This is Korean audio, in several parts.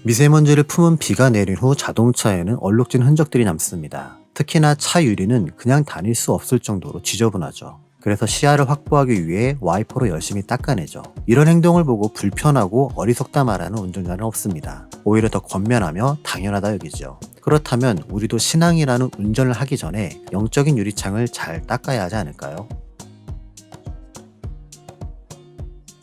미세먼지를 품은 비가 내린 후 자동차에는 얼룩진 흔적들이 남습니다. 특히나 차 유리는 그냥 다닐 수 없을 정도로 지저분하죠. 그래서 시야를 확보하기 위해 와이퍼로 열심히 닦아내죠. 이런 행동을 보고 불편하고 어리석다 말하는 운전자는 없습니다. 오히려 더 권면하며 당연하다 여기죠. 그렇다면 우리도 신앙이라는 운전을 하기 전에 영적인 유리창을 잘 닦아야 하지 않을까요?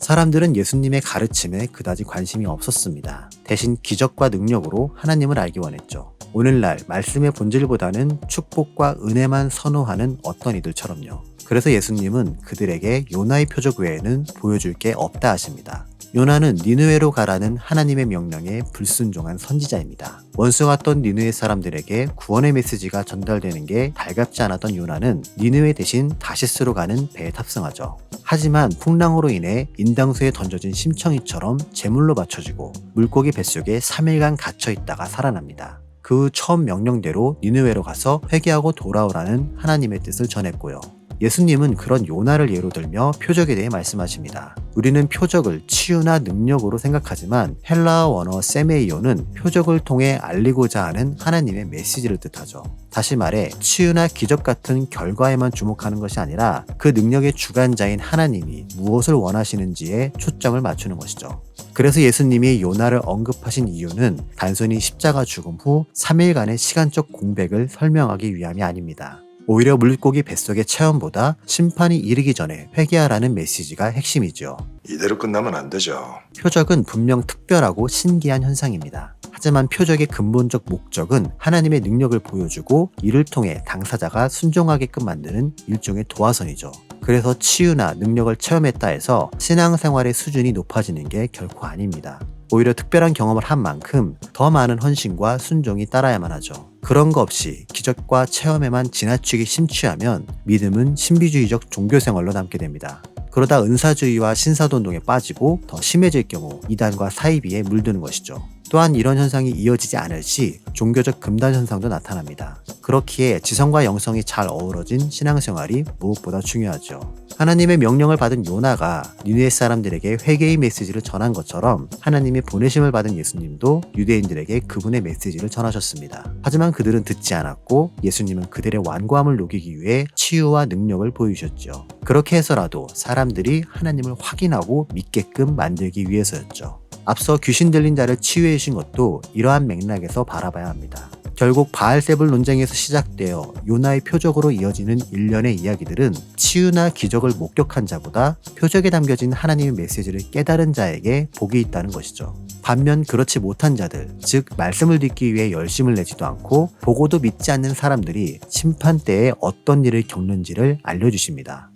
사람들은 예수님의 가르침에 그다지 관심이 없었습니다. 대신 기적과 능력으로 하나님을 알기 원했죠. 오늘날 말씀의 본질보다는 축복과 은혜만 선호하는 어떤 이들처럼요. 그래서 예수님은 그들에게 요나의 표적 외에는 보여줄 게 없다 하십니다. 요나는 니느웨로 가라는 하나님의 명령에 불순종한 선지자입니다. 원수 같던 니느웨 사람들에게 구원의 메시지가 전달되는 게 달갑지 않았던 요나는 니느웨 대신 다시스로 가는 배에 탑승하죠. 하지만 풍랑으로 인해 인당수에 던져진 심청이처럼 제물로 바쳐지고 물고기 뱃속에 3일간 갇혀 있다가 살아납니다. 그 후 처음 명령대로 니느웨로 가서 회개하고 돌아오라는 하나님의 뜻을 전했고요. 예수님은 그런 요나를 예로 들며 표적에 대해 말씀하십니다. 우리는 표적을 치유나 능력으로 생각하지만 헬라어 원어 세메이오는 표적을 통해 알리고자 하는 하나님의 메시지를 뜻하죠. 다시 말해 치유나 기적 같은 결과에만 주목하는 것이 아니라 그 능력의 주관자인 하나님이 무엇을 원하시는지에 초점을 맞추는 것이죠. 그래서 예수님이 요나를 언급하신 이유는 단순히 십자가 죽음 후 3일간의 시간적 공백을 설명하기 위함이 아닙니다. 오히려 물고기 뱃속의 체험보다 심판이 이르기 전에 회개하라는 메시지가 핵심이죠. 이대로 끝나면 안 되죠. 표적은 분명 특별하고 신기한 현상입니다. 하지만 표적의 근본적 목적은 하나님의 능력을 보여주고 이를 통해 당사자가 순종하게끔 만드는 일종의 도화선이죠. 그래서 치유나 능력을 체험했다 해서 신앙생활의 수준이 높아지는 게 결코 아닙니다. 오히려 특별한 경험을 한 만큼 더 많은 헌신과 순종이 따라야만 하죠. 그런 거 없이 기적과 체험에만 지나치게 심취하면 믿음은 신비주의적 종교생활로 남게 됩니다. 그러다 은사주의와 신사돈동에 빠지고 더 심해질 경우 이단과 사이비에 물드는 것이죠. 또한 이런 현상이 이어지지 않을 시 종교적 금단 현상도 나타납니다. 그렇기에 지성과 영성이 잘 어우러진 신앙생활이 무엇보다 중요하죠. 하나님의 명령을 받은 요나가 니느웨 사람들에게 회개의 메시지를 전한 것처럼 하나님의 보내심을 받은 예수님도 유대인들에게 그분의 메시지를 전하셨습니다. 하지만 그들은 듣지 않았고 예수님은 그들의 완고함을 녹이기 위해 치유와 능력을 보이셨죠. 그렇게 해서라도 사람들이 하나님을 확인하고 믿게끔 만들기 위해서였죠. 앞서 귀신 들린 자를 치유해 주신 것도 이러한 맥락에서 바라봐야 합니다. 결국 바알세불 논쟁에서 시작되어 요나의 표적으로 이어지는 일련의 이야기들은 치유나 기적을 목격한 자보다 표적에 담겨진 하나님의 메시지를 깨달은 자에게 복이 있다는 것이죠. 반면 그렇지 못한 자들, 즉 말씀을 듣기 위해 열심을 내지도 않고 보고도 믿지 않는 사람들이 심판 때에 어떤 일을 겪는지를 알려주십니다.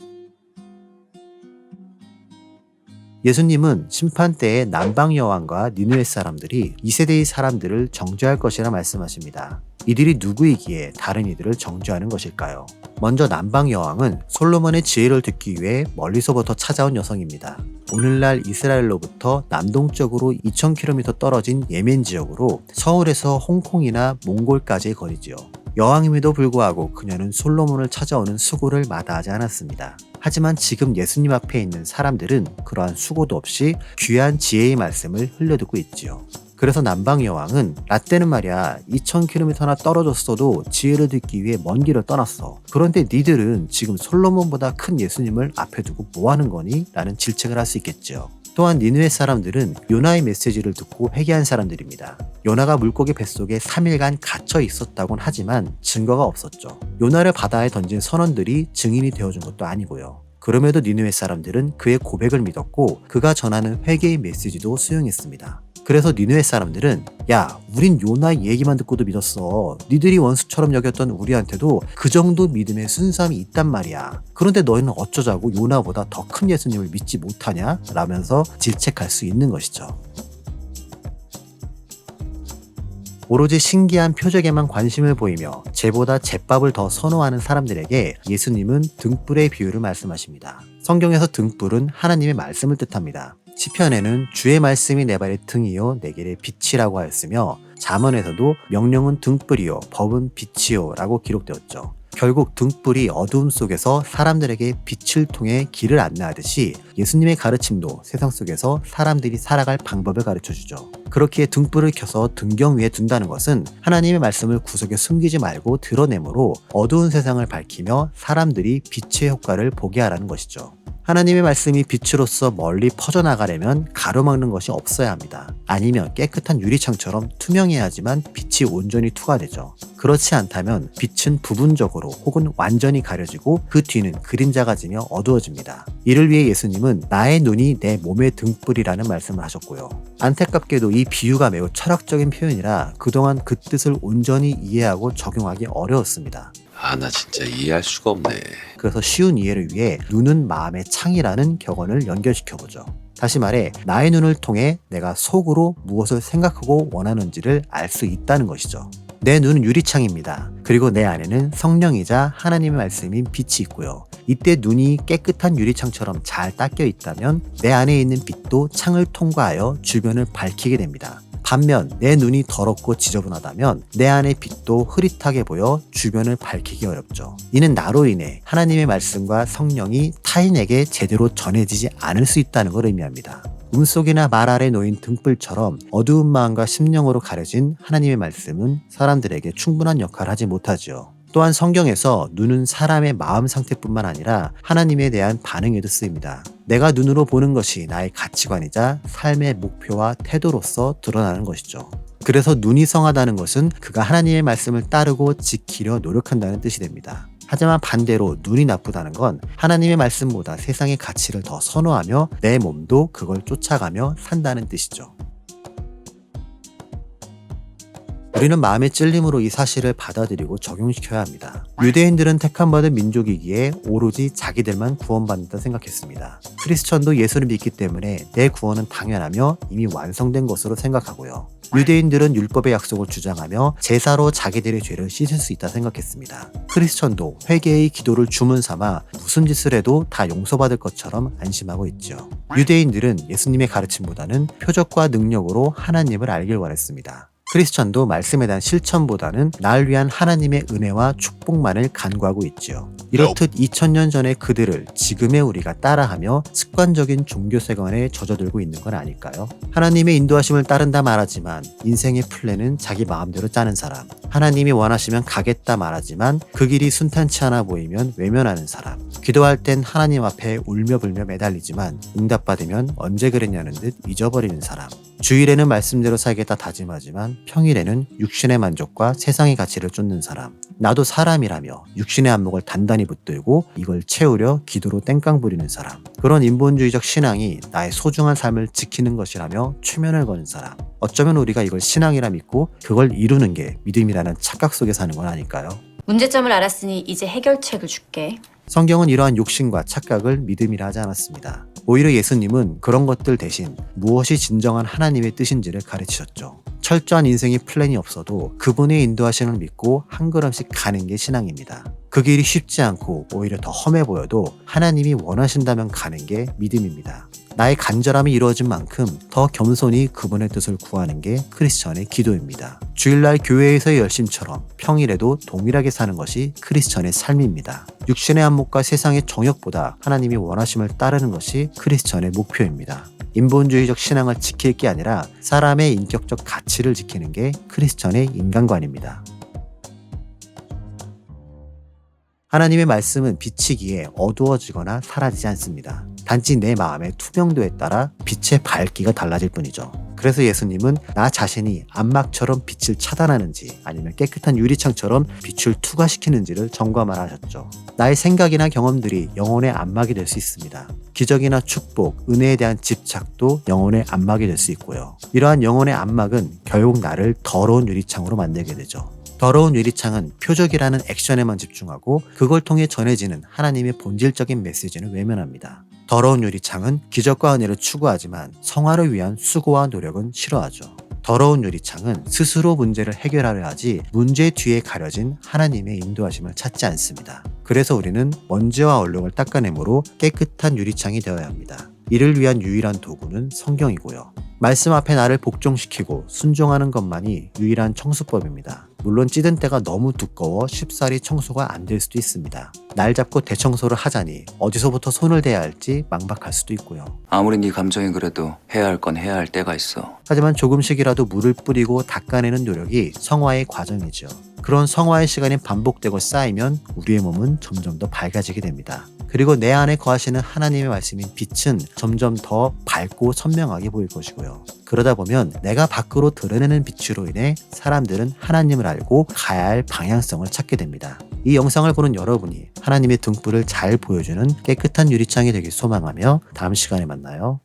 예수님은 심판 때에 남방 여왕과 니느웨 사람들이 2세대의 사람들을 정죄할 것이라 말씀하십니다. 이들이 누구이기에 다른 이들을 정죄하는 것일까요? 먼저 남방 여왕은 솔로몬의 지혜를 듣기 위해 멀리서부터 찾아온 여성입니다. 오늘날 이스라엘로부터 남동쪽으로 2000km 떨어진 예멘 지역으로 서울에서 홍콩이나 몽골까지의 거리지요. 여왕임에도 불구하고 그녀는 솔로몬을 찾아오는 수고를 마다하지 않았습니다. 하지만 지금 예수님 앞에 있는 사람들은 그러한 수고도 없이 귀한 지혜의 말씀을 흘려듣고 있지요. 그래서 남방 여왕은 라떼는 말이야 2000km나 떨어졌어도 지혜를 듣기 위해 먼 길을 떠났어. 그런데 니들은 지금 솔로몬보다 큰 예수님을 앞에 두고 뭐 하는 거니? 라는 질책을 할 수 있겠죠. 또한 니느웨 사람들은 요나의 메시지를 듣고 회개한 사람들입니다. 요나가 물고기 뱃속에 3일간 갇혀 있었다곤 하지만 증거가 없었죠. 요나를 바다에 던진 선원들이 증인이 되어준 것도 아니고요. 그럼에도 니느웨 사람들은 그의 고백을 믿었고 그가 전하는 회개의 메시지도 수용했습니다. 그래서 니느웨 사람들은 야, 우린 요나의 얘기만 듣고도 믿었어. 니들이 원수처럼 여겼던 우리한테도 그 정도 믿음의 순수함이 있단 말이야. 그런데 너희는 어쩌자고 요나보다 더 큰 예수님을 믿지 못하냐? 라면서 질책할 수 있는 것이죠. 오로지 신기한 표적에만 관심을 보이며 쟤보다 잿밥을 더 선호하는 사람들에게 예수님은 등불의 비유를 말씀하십니다. 성경에서 등불은 하나님의 말씀을 뜻합니다. 시편에는 주의 말씀이 내 발의 등이요 내 길의 빛이라고 하였으며 잠언에서도 명령은 등불이요 법은 빛이요 라고 기록되었죠. 결국 등불이 어두움 속에서 사람들에게 빛을 통해 길을 안내하듯이 예수님의 가르침도 세상 속에서 사람들이 살아갈 방법을 가르쳐주죠. 그렇기에 등불을 켜서 등경 위에 둔다는 것은 하나님의 말씀을 구석에 숨기지 말고 드러내므로 어두운 세상을 밝히며 사람들이 빛의 효과를 보게 하라는 것이죠. 하나님의 말씀이 빛으로서 멀리 퍼져나가려면 가로막는 것이 없어야 합니다. 아니면 깨끗한 유리창처럼 투명해야지만 빛이 온전히 투과되죠. 그렇지 않다면 빛은 부분적으로 혹은 완전히 가려지고 그 뒤는 그림자가 지며 어두워집니다. 이를 위해 예수님은 나의 눈이 내 몸의 등불이라는 말씀을 하셨고요. 안타깝게도 이 비유가 매우 철학적인 표현이라 그동안 그 뜻을 온전히 이해하고 적용하기 어려웠습니다. 나 진짜 이해할 수가 없네. 그래서 쉬운 이해를 위해 눈은 마음의 창이라는 격언을 연결시켜보죠. 다시 말해 나의 눈을 통해 내가 속으로 무엇을 생각하고 원하는지를 알 수 있다는 것이죠. 내 눈은 유리창입니다. 그리고 내 안에는 성령이자 하나님의 말씀인 빛이 있고요. 이때 눈이 깨끗한 유리창처럼 잘 닦여 있다면 내 안에 있는 빛도 창을 통과하여 주변을 밝히게 됩니다. 반면 내 눈이 더럽고 지저분하다면 내 안의 빛도 흐릿하게 보여 주변을 밝히기 어렵죠. 이는 나로 인해 하나님의 말씀과 성령이 타인에게 제대로 전해지지 않을 수 있다는 걸 의미합니다. 꿈속이나 말 아래 놓인 등불처럼 어두운 마음과 심령으로 가려진 하나님의 말씀은 사람들에게 충분한 역할을 하지 못하지요. 또한 성경에서 눈은 사람의 마음 상태뿐만 아니라 하나님에 대한 반응에도 쓰입니다. 내가 눈으로 보는 것이 나의 가치관이자 삶의 목표와 태도로서 드러나는 것이죠. 그래서 눈이 성하다는 것은 그가 하나님의 말씀을 따르고 지키려 노력한다는 뜻이 됩니다. 하지만 반대로 눈이 나쁘다는 건 하나님의 말씀보다 세상의 가치를 더 선호하며 내 몸도 그걸 쫓아가며 산다는 뜻이죠. 우리는 마음의 찔림으로 이 사실을 받아들이고 적용시켜야 합니다. 유대인들은 택함받은 민족이기에 오로지 자기들만 구원받는다 생각했습니다. 크리스천도 예수를 믿기 때문에 내 구원은 당연하며 이미 완성된 것으로 생각하고요. 유대인들은 율법의 약속을 주장하며 제사로 자기들의 죄를 씻을 수 있다 생각했습니다. 크리스천도 회개의 기도를 주문 삼아 무슨 짓을 해도 다 용서받을 것처럼 안심하고 있죠. 유대인들은 예수님의 가르침보다는 표적과 능력으로 하나님을 알길 원했습니다. 크리스천도 말씀에 대한 실천보다는 날 위한 하나님의 은혜와 축복만을 간구하고 있지요. 이렇듯 2000년 전의 그들을 지금의 우리가 따라하며 습관적인 종교생활에 젖어들고 있는 건 아닐까요? 하나님의 인도하심을 따른다 말하지만 인생의 플랜은 자기 마음대로 짜는 사람, 하나님이 원하시면 가겠다 말하지만 그 길이 순탄치 않아 보이면 외면하는 사람, 기도할 땐 하나님 앞에 울며불며 매달리지만 응답받으면 언제 그랬냐는 듯 잊어버리는 사람, 주일에는 말씀대로 살겠다 다짐하지만 평일에는 육신의 만족과 세상의 가치를 쫓는 사람, 나도 사람이라며 육신의 안목을 단단히 붙들고 이걸 채우려 기도로 땡깡 부리는 사람, 그런 인본주의적 신앙이 나의 소중한 삶을 지키는 것이라며 최면을 거는 사람, 어쩌면 우리가 이걸 신앙이라 믿고 그걸 이루는 게 믿음이라는 착각 속에 사는 건 아닐까요? 문제점을 알았으니 이제 해결책을 줄게. 성경은 이러한 욕심과 착각을 믿음이라 하지 않았습니다. 오히려 예수님은 그런 것들 대신 무엇이 진정한 하나님의 뜻인지를 가르치셨죠. 철저한 인생의 플랜이 없어도 그분의 인도하심을 믿고 한 걸음씩 가는 게 신앙입니다. 그 길이 쉽지 않고 오히려 더 험해 보여도 하나님이 원하신다면 가는 게 믿음입니다. 나의 간절함이 이루어진 만큼 더 겸손히 그분의 뜻을 구하는 게 크리스천의 기도입니다. 주일날 교회에서의 열심처럼 평일에도 동일하게 사는 것이 크리스천의 삶입니다. 육신의 안목과 세상의 정욕보다 하나님이 원하심을 따르는 것이 크리스천의 목표입니다. 인본주의적 신앙을 지킬 게 아니라 사람의 인격적 가치를 지키는 게 크리스천의 인간관입니다. 하나님의 말씀은 비치기에 어두워지거나 사라지지 않습니다. 단지 내 마음의 투명도에 따라 빛의 밝기가 달라질 뿐이죠. 그래서 예수님은 나 자신이 암막처럼 빛을 차단하는지 아니면 깨끗한 유리창처럼 빛을 투과시키는지를 점검하라 하셨죠. 나의 생각이나 경험들이 영혼의 안막이 될 수 있습니다. 기적이나 축복, 은혜에 대한 집착도 영혼의 안막이 될 수 있고요. 이러한 영혼의 안막은 결국 나를 더러운 유리창으로 만들게 되죠. 더러운 유리창은 표적이라는 액션에만 집중하고 그걸 통해 전해지는 하나님의 본질적인 메시지는 외면합니다. 더러운 유리창은 기적과 은혜를 추구하지만 성화를 위한 수고와 노력은 싫어하죠. 더러운 유리창은 스스로 문제를 해결하려 하지 문제 뒤에 가려진 하나님의 인도하심을 찾지 않습니다. 그래서 우리는 먼지와 얼룩을 닦아내므로 깨끗한 유리창이 되어야 합니다. 이를 위한 유일한 도구는 성경이고요. 말씀 앞에 나를 복종시키고 순종하는 것만이 유일한 청소법입니다. 물론 찌든 때가 너무 두꺼워 쉽사리 청소가 안 될 수도 있습니다. 날 잡고 대청소를 하자니 어디서부터 손을 대야 할지 막막할 수도 있고요. 아무리 네 감정이 그래도 해야 할 건 해야 할 때가 있어. 하지만 조금씩이라도 물을 뿌리고 닦아내는 노력이 성화의 과정이죠. 그런 성화의 시간이 반복되고 쌓이면 우리의 몸은 점점 더 밝아지게 됩니다. 그리고 내 안에 거하시는 하나님의 말씀인 빛은 점점 더 밝고 선명하게 보일 것이고요. 그러다 보면 내가 밖으로 드러내는 빛으로 인해 사람들은 하나님을 알고 가야 할 방향성을 찾게 됩니다. 이 영상을 보는 여러분이 하나님의 등불을 잘 보여주는 깨끗한 유리창이 되길 소망하며 다음 시간에 만나요.